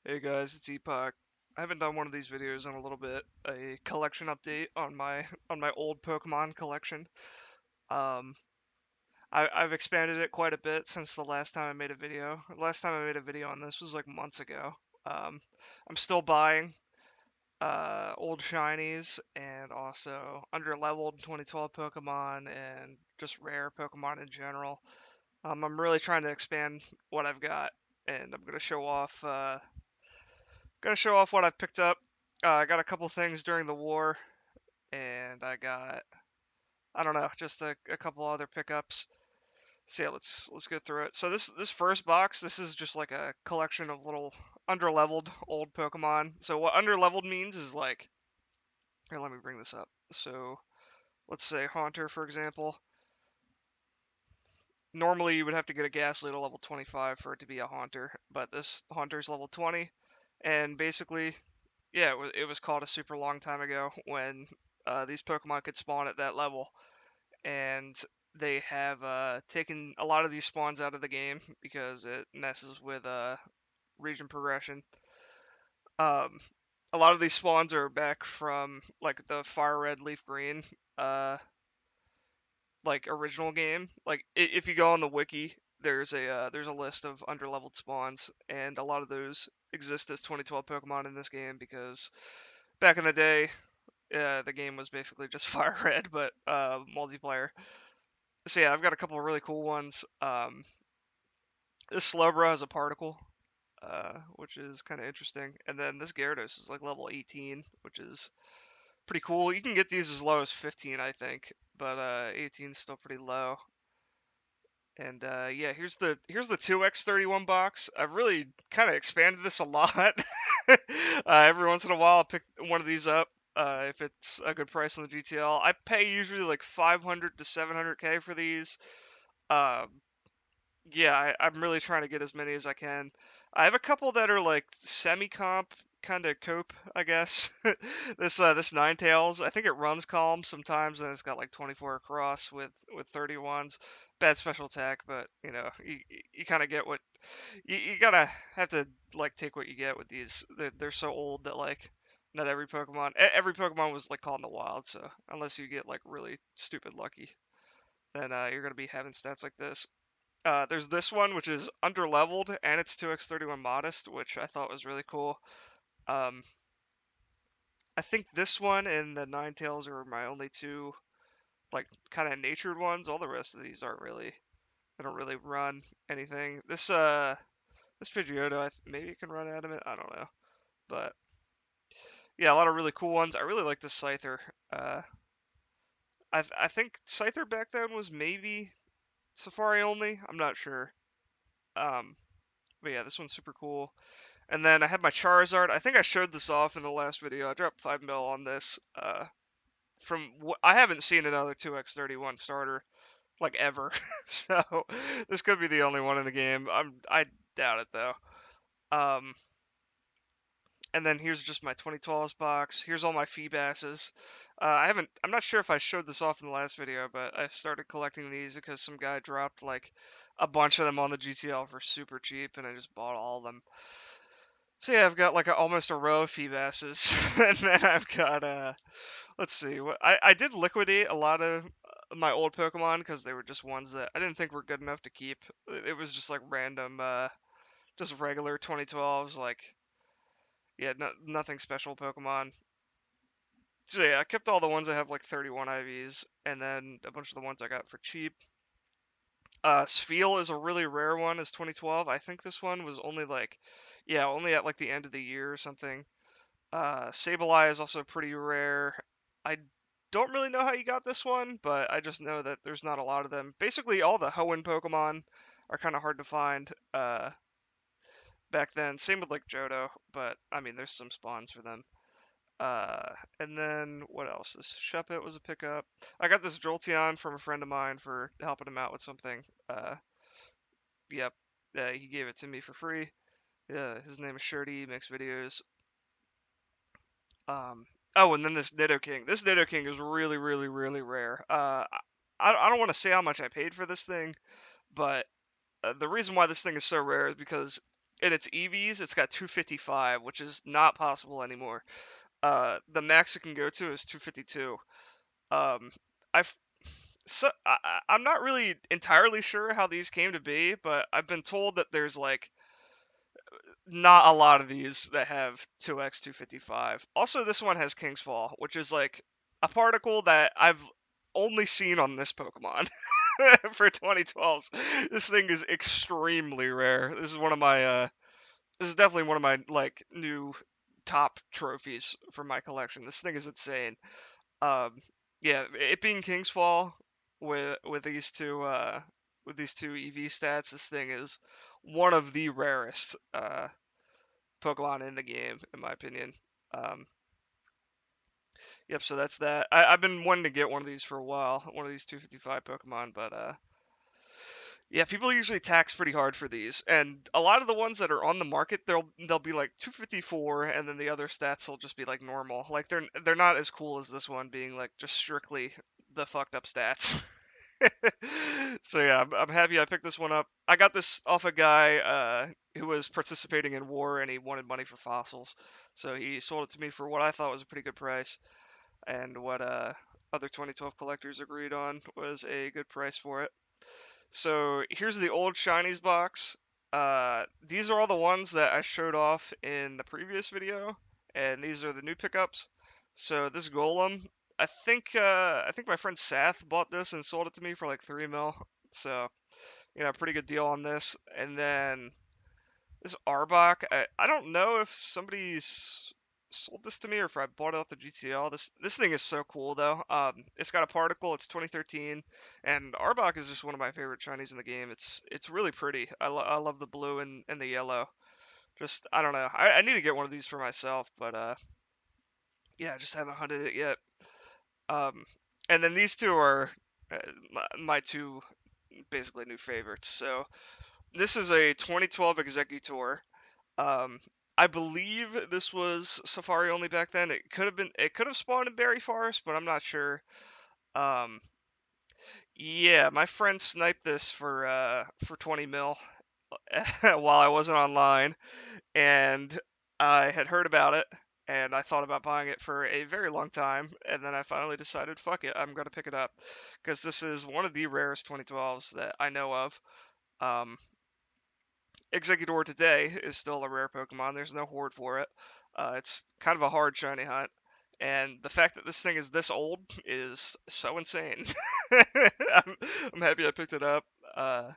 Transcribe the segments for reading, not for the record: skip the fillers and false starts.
Hey guys, it's epok. I haven't done one of these videos in a little bit. A collection update on my old Pokemon collection. Um, I've expanded it quite a bit since the last time I made a video. The last time I made a video on this was like months ago. Um, I'm still buying old shinies and also underleveled 2012 Pokemon and just rare Pokemon in general. I'm really trying to expand what I've got, and I'm gonna show off what I've picked up. I got a couple things during the war, and I don't know, just a couple other pickups. So yeah, let's go through it. So this first box, this is just like a collection of little underleveled old Pokemon. So what underleveled means is like, here, let me bring this up. So let's say Haunter, for example. Normally you would have to get a Ghastly to level 25 for it to be a Haunter, but this Haunter's level 20, and basically yeah, it was called a super long time ago when these Pokemon could spawn at that level, and they have taken a lot of these spawns out of the game because it messes with region progression. Um, a lot of these spawns are back from like the Fire Red, Leaf Green, uh, like original game. Like if you go on the wiki, there's a list of underleveled spawns, and a lot of those exist as 2012 Pokemon in this game because back in the day, the game was basically just Fire Red, but multiplayer. So yeah, I've got a couple of really cool ones. This Slowbro has a particle, which is kind of interesting, and then this Gyarados is like level 18, which is pretty cool. You can get these as low as 15, I think, but 18 is still pretty low. And yeah, here's the 2x31 box. I've really kind of expanded this a lot. Every once in a while, I'll pick one of these up if it's a good price on the GTL. I pay usually like 500 to 700k for these. Um, yeah, I'm really trying to get as many as I can. I have a couple that are like semi-comp, kind of cope, I guess. This Ninetales, I think it runs calm sometimes, and it's got like 24 across with 31s. Bad special attack, but you kind of get what you gotta have to like take what you get with these. They're so old that like not every Pokemon was like caught in the wild. So unless you get like really stupid lucky, then you're gonna be having stats like this. There's this one, which is underleveled, and it's 2x31 modest, which I thought was really cool. Um, I think this one and the Ninetales are my only two, like, kind of natured ones. All the rest of these they don't really run anything. This Pidgeotto, maybe it can run Adamant, I don't know. But, yeah, a lot of really cool ones. I really like this Scyther. Uh, I think Scyther back then was maybe Safari only. I'm not sure. Um, but yeah, this one's super cool. And then I have my Charizard. I think I showed this off in the last video. I dropped 5 mil on this. I haven't seen another 2x31 starter like ever, so this could be the only one in the game. I doubt it though. Um, and then here's just my 2012s box. Here's all my Feebasses. I'm not sure if I showed this off in the last video, but I started collecting these because some guy dropped like a bunch of them on the GTL for super cheap, and I just bought all of them. So yeah, I've got like almost a row of Feebasses, and then I've got let's see, I did liquidate a lot of my old Pokemon because they were just ones that I didn't think were good enough to keep. It was just like random, just regular 2012s, like yeah, nothing special Pokemon. So yeah, I kept all the ones that have like 31 IVs, and then a bunch of the ones I got for cheap. Spheal is a really rare one, is 2012. I think this one was only like, yeah, only at like the end of the year or something. Sableye is also pretty rare. I don't really know how you got this one, but I just know that there's not a lot of them. Basically, all the Hoenn Pokemon are kind of hard to find back then. Same with like Johto, but I mean, there's some spawns for them. And then what else? This Shuppet was a pickup. I got this Jolteon from a friend of mine for helping him out with something. Yep, he gave it to me for free. Yeah, his name is Shirty. He makes videos. Um, oh, and then this Nidoking. This Nidoking is really, really, really rare. I don't want to say how much I paid for this thing, but the reason why this thing is so rare is because in its EVs, it's got 255, which is not possible anymore. The max it can go to is 252. Um, I've I'm not really entirely sure how these came to be, but I've been told that there's like not a lot of these that have 2x 255. Also, this one has King's Fall, which is like a particle that I've only seen on this Pokemon for 2012. This thing is extremely rare. This is definitely one of my like new top trophies for my collection. This thing is insane. Um, yeah, it being King's Fall with these two EV stats, this thing is one of the rarest Pokemon in the game, in my opinion. Um, yep, so that's that. I've been wanting to get one of these for a while, one of these 255 Pokemon, but yeah, people usually tax pretty hard for these, and a lot of the ones that are on the market, they'll be like 254, and then the other stats will just be like normal. Like they're not as cool as this one being like just strictly the fucked up stats. So yeah, I'm happy I picked this one up. I got this off a guy who was participating in war and he wanted money for fossils, so he sold it to me for what I thought was a pretty good price, and what other 2012 collectors agreed on was a good price for it. So here's the old shinies box. These are all the ones that I showed off in the previous video, and these are the new pickups. So this Golem, I think my friend Sath bought this and sold it to me for like 3 mil. So pretty good deal on this. And then this Arbok, I don't know if somebody's sold this to me or if I bought it off the GTL. This thing is so cool though. It's got a particle. It's 2013, and Arbok is just one of my favorite shinies in the game. It's really pretty. I love the blue and the yellow. Just I don't know. I need to get one of these for myself, but yeah, I just haven't hunted it yet. Um, and then these two are my two basically new favorites. So this is a 2012 Executor. Um, I believe this was Safari only back then. It could have spawned in Berry Forest, but I'm not sure. Um, yeah, my friend sniped this for 20 mil while I wasn't online, and I had heard about it, and I thought about buying it for a very long time, and then I finally decided, fuck it, I'm gonna pick it up because this is one of the rarest 2012s that I know of. Um, Executor today is still a rare Pokemon. There's no horde for it. It's kind of a hard shiny hunt. And the fact that this thing is this old is so insane. I'm happy I picked it up. Uh,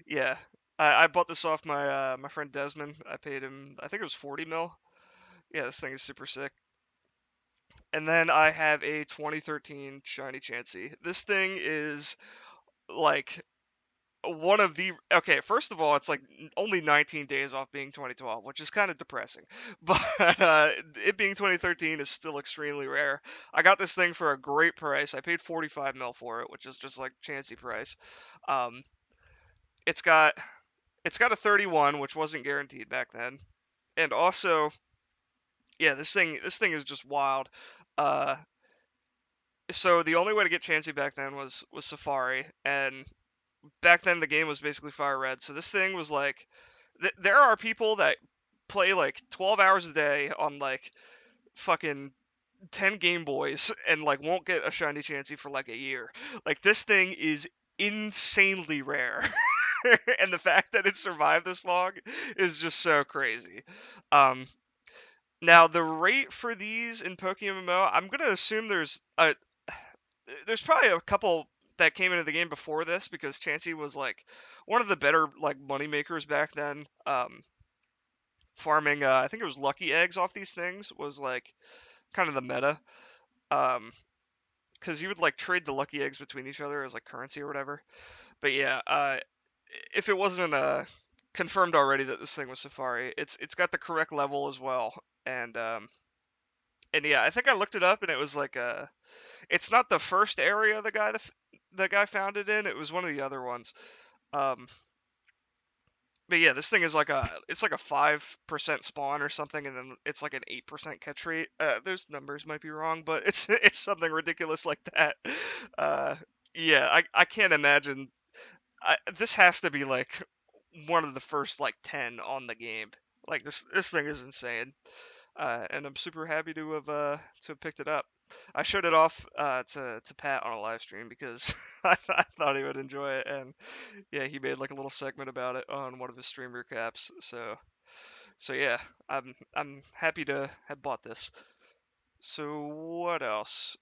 yeah, I bought this off my friend Desmond. I paid him, I think it was 40 mil. Yeah, this thing is super sick. And then I have a 2013 shiny Chansey. This thing is like one of the okay, first of all, it's like only 19 days off being 2012, which is kind of depressing, but it being 2013 is still extremely rare. I got this thing for a great price. I paid 45 mil for it, which is just like Chansey price. um it's got it's got a 31, which wasn't guaranteed back then, and also yeah, this thing is just wild. uh so the only way to get Chansey back then was Safari, and back then the game was basically Fire Red. So this thing was like, there are people that play like 12 hours a day on like fucking 10 Game Boys and like won't get a shiny Chansey for like a year. Like this thing is insanely rare. And the fact that it survived this long is just so crazy. Um, Now the rate for these in PokeMMO, I'm gonna assume there's probably a couple that came into the game before this because Chansey was like one of the better like money makers back then. Farming, I think it was lucky eggs off these things was like kind of the meta. Um, because you would like trade the lucky eggs between each other as like currency or whatever. But yeah, if it wasn't confirmed already that this thing was Safari, it's got the correct level as well. And yeah, I think I looked it up and it was like it's not the first area the guy found it in. It was one of the other ones. Um, but yeah, this thing is like it's like a 5% spawn or something, and then it's like an 8% catch rate. Those numbers might be wrong, but it's something ridiculous like that. Uh, yeah, I can't imagine. This has to be like one of the first like 10 on the game. Like this thing is insane. And I'm super happy to have picked it up. I showed it off to Pat on a live stream because I thought he would enjoy it, and yeah, he made like a little segment about it on one of his stream recaps. So yeah, I'm happy to have bought this. So what else?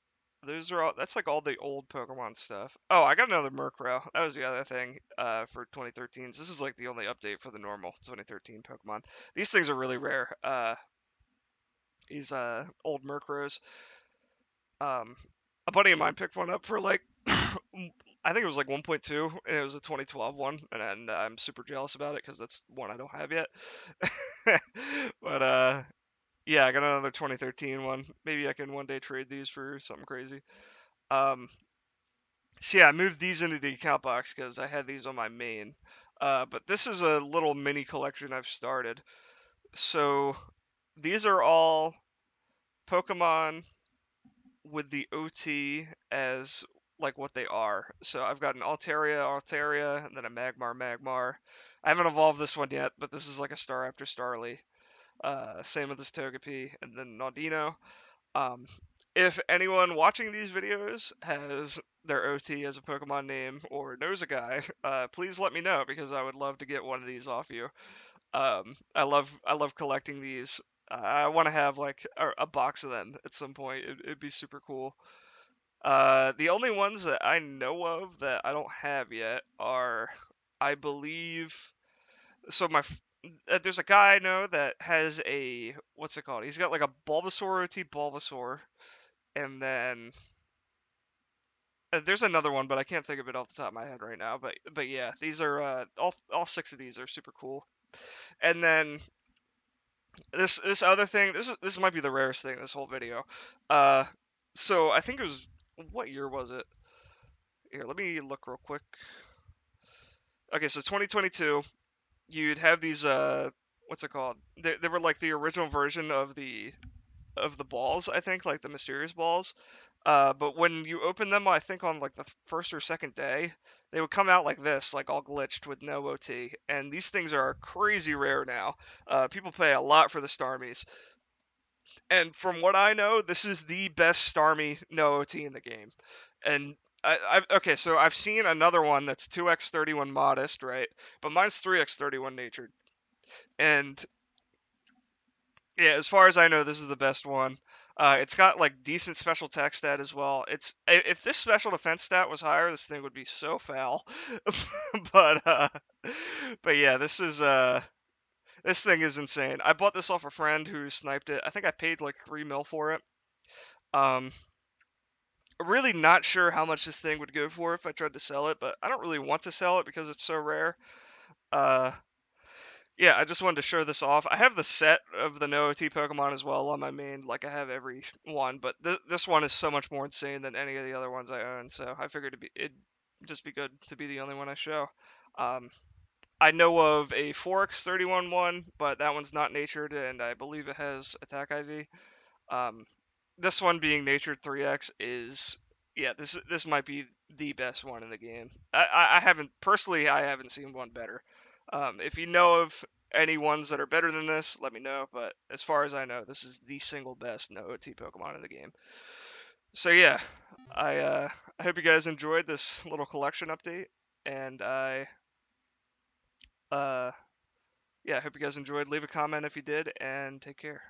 Those are all. That's like all the old Pokemon stuff. Oh, I got another Murkrow. That was the other thing. For 2013. This is like the only update for the normal 2013 Pokemon. These things are really rare. These old Murkrows. Um, a buddy of mine picked one up for like I think it was like 1.2, and it was a 2012 one, and I'm super jealous about it because that's one I don't have yet. But yeah, I got another 2013 one. Maybe I can one day trade these for something crazy. Um, so yeah, I moved these into the account box because I had these on my main. But this is a little mini collection I've started. So these are all Pokemon with the OT as like what they are. So I've got an Altaria, and then a Magmar. I haven't evolved this one yet, but this is like a Staraptor Starly. Same with this Togepi, and then Naudino. Um, if anyone watching these videos has their OT as a Pokemon name or knows a guy, please let me know because I would love to get one of these off you. I love collecting these. I want to have like a box of them at some point. It'd be super cool. The only ones that I know of that I don't have yet are, I believe, so there's a guy I know that has a, what's it called? He's got like a Bulbasaur OT Bulbasaur, and then there's another one, but I can't think of it off the top of my head right now. But yeah, these are all six of these are super cool. And then this other thing, this might be the rarest thing in this whole video. Uh, so I think it was, what year was it? Here, let me look real quick. Okay, so 2022, you'd have these what's it called? They were like the original version of the balls, I think, like the mysterious balls. But when you open them, I think on like the first or second day, they would come out like this, like all glitched with no OT. And these things are crazy rare now. People pay a lot for the Starmies. And from what I know, this is the best Starmie no OT in the game. And okay, so I've seen another one that's 2x31 modest, right? But mine's 3x31 natured. And yeah, as far as I know, this is the best one. It's got like decent special attack stat as well. If this special defense stat was higher, this thing would be so foul. but uh, but yeah, this thing is insane. I bought this off a friend who sniped it. I think I paid like 3 mil for it. Um, really not sure how much this thing would go for if I tried to sell it, but I don't really want to sell it because it's so rare. Uh, yeah, I just wanted to show this off. I have the set of the no OT Pokemon as well on my main, like I have every one, but this one is so much more insane than any of the other ones I own, so I figured it'd just be good to be the only one I show. Um, I know of a 4x31 one, but that one's not natured, and I believe it has Attack IV. Um, this one being natured 3x is, yeah, this might be the best one in the game. I haven't personally, I haven't seen one better. If you know of any ones that are better than this, let me know. But as far as I know, this is the single best no OT Pokemon in the game. So yeah, I hope you guys enjoyed this little collection update, and uh yeah, I hope you guys enjoyed. Leave a comment if you did, and take care.